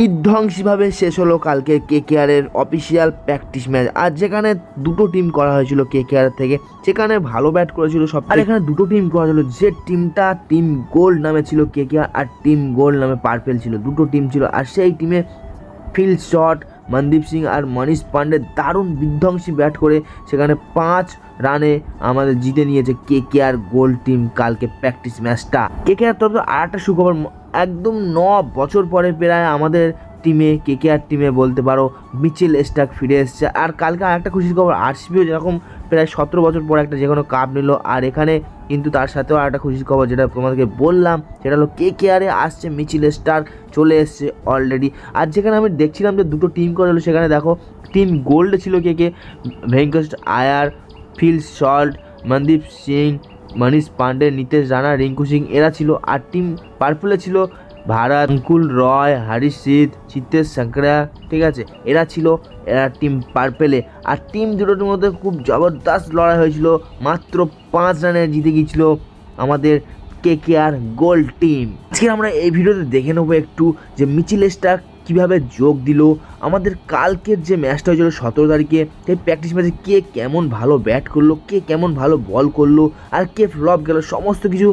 বিধ্বংসীভাবে শেষ হলো কালকে কেকেআরের অফিসিয়াল প্র্যাকটিস ম্যাচ। আর যেখানে দুটো টিম করা হয়েছিল কেকেআর থেকে, সেখানে ভালো ব্যাট করেছিল সব। আর এখানে দুটো টিম করা ছিল, যে টিমটা টিম গোল্ড নামে ছিল কেকেআর আর টিম গোল্ড নামে পার্পেল ছিল, দুটো টিম ছিল। আর সেই টিমে ফিল শট, মনদীপ সিং আর মনীষ পান্ডে দারুণ বিধ্বংসী ব্যাট করে সেখানে 5 রানে আমাদের জিতে নিয়েছে কেকেআর গোল্ড টিম কালকে প্র্যাকটিস ম্যাচটা। কেকেআর তরফে আর একটা সুখবর, একদম 9 বছর পরে প্রায় আমাদের টিমে কেকেআর টিমে বলতে পারো মিচেল স্টার্ক ফিরে এসছে। আর কালকে আর একটা খুশির খবর, আরসিবিও যেরকম প্রায় 17 বছর পর একটা যে কোনো কাপ নিল, আর এখানে কিন্তু তার সাথেও আর একটা খুশির খবর যেটা তোমাদেরকে বললাম, সেটা হলো কেকেআরে আসছে মিচেল স্টার্ক, চলে এসছে অলরেডি। আর যেখানে আমি দেখছিলাম যে দুটো টিম করে হলো, সেখানে দেখো টিম গোল্ডে ছিল কে ভেঙ্কটেশ আয়ার, ফিল সল্ট, মনদীপ সিং, মনীষ পান্ডে, নীতিশ রানা, রিঙ্কু সিং এরা ছিল। আর টিম পার্পলে ছিল ভারত, অঙ্কুল রয়, হরিশ সিদ, চিত্তেশ শঙ্করা, ঠিক আছে, এরা ছিল এরা টিম পার্পেলে। আর টিম দুটোর মধ্যে খুব জবরদস্ত লড়াই হয়েছিল, মাত্র 5 রানে জিতে গিয়েছিল আমাদের কেকেআর গোল্ড টিম। আজকে আমরা এই ভিডিওতে দেখে নেবো একটু যে মিচেল স্টার্ক কীভাবে যোগ দিল আমাদের কালকের যে ম্যাচটা হয়েছিল 17 তারিখে, সেই প্র্যাকটিস ম্যাচে কে কেমন ভালো ব্যাট করলো, কে কেমন ভালো বল করলো, আর কে ফ্লপ গেল, সমস্ত কিছু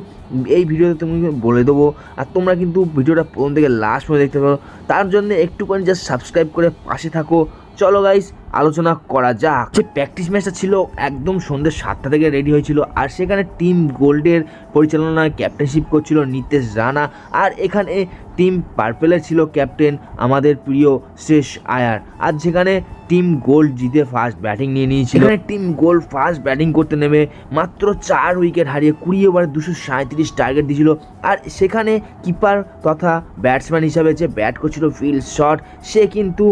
এই ভিডিওতে তুমি বলে দেবো। আর তোমরা কিন্তু ভিডিওটা প্রথম থেকে লাস্ট পর্যন্ত দেখতে পারো, তার জন্য একটুখানি জাস্ট সাবস্ক্রাইব করে পাশে থাকো। চলো গাইস আলোচনা করা যাক। যে প্র্যাকটিস ম্যাচটা ছিল একদম সন্ধ্যে 7টা থেকে রেডি হয়েছিল, আর সেখানে টিম গোল্ডের পরিচালনায় ক্যাপ্টেনশিপ করছিল নীতিশ রানা, আর এখানে টিম পার্পেলের ছিল ক্যাপ্টেন আমাদের প্রিয় শেষ আয়ার। আর যেখানে টিম গোল্ড জিতে ফার্স্ট ব্যাটিং নিয়ে নিয়েছিল। এখানে টিম গোল্ড ফার্স্ট ব্যাটিং করতে নেমে মাত্র 4 উইকেট হারিয়ে 20 ওভারে 237 টার্গেট দিয়েছিল। আর সেখানে কিপার তথা ব্যাটসম্যান হিসাবে যে ব্যাট করছিল ফিল শট, সে কিন্তু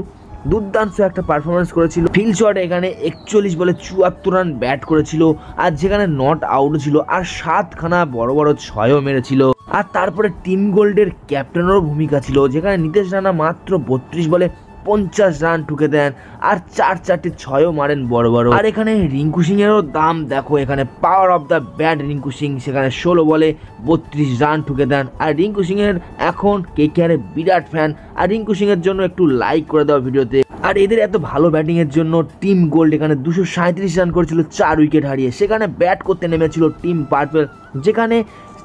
দুর্দান্ত একটা পারফরমেন্স করেছিল। ফিল শট এখানে 41 বলে 74 রান ব্যাট করেছিল, আর যেখানে নট আউট ছিল, আর 7খানা বড় বড় ছয়ও মেরেছিল। আর তারপরে টিম গোল্ডের ক্যাপ্টেনেরও ভূমিকা ছিল, যেখানে নীতিশ রানা মাত্র 32 বলে 50 রান ঠুকে দেন, আর 4-4টে ছয়ও মারেন বড় বড়। আর এখানে রিঙ্কু সিং এরও দাম দেখো, এখানে power of the bat Rinku Singh, সেখানে 16 বলে 32 রান ঠুকে দেন। আর রিঙ্কু সিং এর এখন কেকেআর বিরাট ফ্যান, আর রিঙ্কু সিং এর জন্য একটু লাইক করে দাও ভিডিওতে। আর এদের এত ভালো ব্যাটিং এর জন্য টিম গোল্ড এখানে 237 রান করেছিল 4 উইকেট হারিয়ে। সেখানে ব্যাট করতে নেমেছিল টিম পার্পল, যেখানে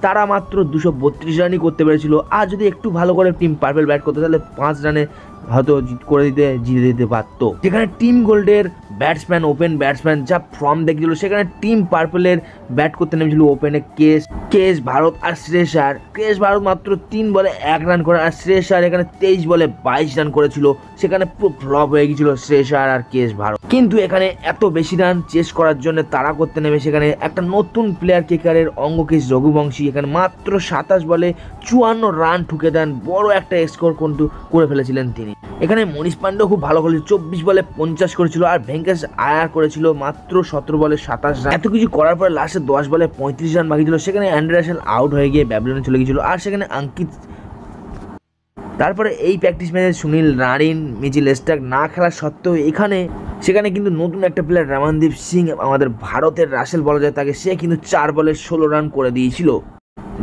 তারা মাত্র 232 রানই করতে পেরেছিল। আর যদি একটু ভালো করে টিম পার্পল ব্যাট করতে, তাহলে 5 রানে হয়তো জিতে দিতে পারতো। যেখানে টিম গোল্ডের ব্যাটসম্যান ওপেন ব্যাটসম্যান যা ফর্ম দেখছিল, সেখানে টিম পার্পলের ব্যাট করতে নেমেছিল ওপেনে কেএস ভারত আর শ্রেয়স আয়ার। কেএস ভারত মাত্র 3 বলে 1 রান করে, আর শ্রেয়স আয়ার এখানে 23 বলে 22 রান করেছিল। সেখানে পুরো ফ্লপ হয়ে গিয়েছিল শ্রেয়স আয়ার আর কেএস ভারত। কিন্তু এখানে এত বেশি রান চেস করার জন্য তারা করতে নেমে সেখানে একটা নতুন প্লেয়ার কেকেআরের অঙ্গকেশ রঘুবংশী, এখানে মাত্র 27 বলে 54 রান ঠুকে দেন, বড় একটা স্কোর কিন্তু করে ফেলেছিলেন তিনি। এখানে মনীষ পান্ডেও খুব ভালো করেছিল, 24 বলে 50 করেছিল, আর ভেঙ্কটেশ আয়ার করেছিল মাত্র 17 বলে 27 রান। এত কিছু করার পরে লাস্টে 10 বলে 35 রান বাকি ছিল, সেখানে অ্যান্ড্রে রাসেল আউট হয়ে গিয়ে ব্যাবিলনে চলে গিয়েছিল। আর সেখানে আঙ্কিত, তারপরে এই প্র্যাকটিস ম্যাচে সুনীল নারিন, মিচেল স্টার্ক না খেলা সত্ত্বেও সেখানে কিন্তু নতুন একটা প্লেয়ার রমনদীপ সিং, আমাদের ভারতের রাসেল বলা যায় তাকে, সে কিন্তু 4 বলে 16 রান করে দিয়েছিল।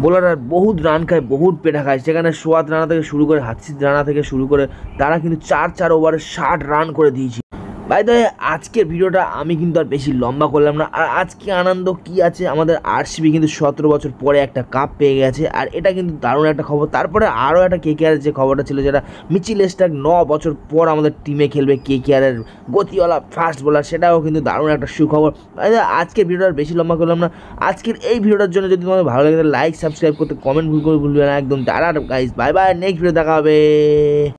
বোলাররা বহুত রান খায়, বহুত পেটা খায়, সেখানে সোয়াদ রানা থেকে শুরু করে হাসিদ রানা থেকে শুরু করে তারা কিন্তু 4 ওভারে 60 রান করে দিয়েছে। বাই দ্য ওয়ে, আজকের ভিডিওটা আমি কিন্তু আর বেশি লম্বা করলাম না। আর আজকে আনন্দ কি আছে, আমাদের আরসিবি কিন্তু 17 বছর পরে একটা কাপ পেয়ে গেছে, আর এটা কিন্তু দারুণ একটা খবর। তারপরে আরও একটা কেকেআর যে খবরটা ছিল, যেটা মিচেল স্টার্ক 9 বছর পর আমাদের টিমে খেলবে কেকেআরের গতিওয়ালা ফাস্ট বোলার, সেটাও কিন্তু দারুণ একটা সুখবর। আজকের ভিডিওটা আর বেশি লম্বা করলাম না। আজকের এই ভিডিওটার জন্য যদি তোমাদের ভালো লাগে, লাইক সাবস্ক্রাইব করতে, কমেন্ট ভুলবে না একদম। Tata guys, bye bye, next video দেখা হবে।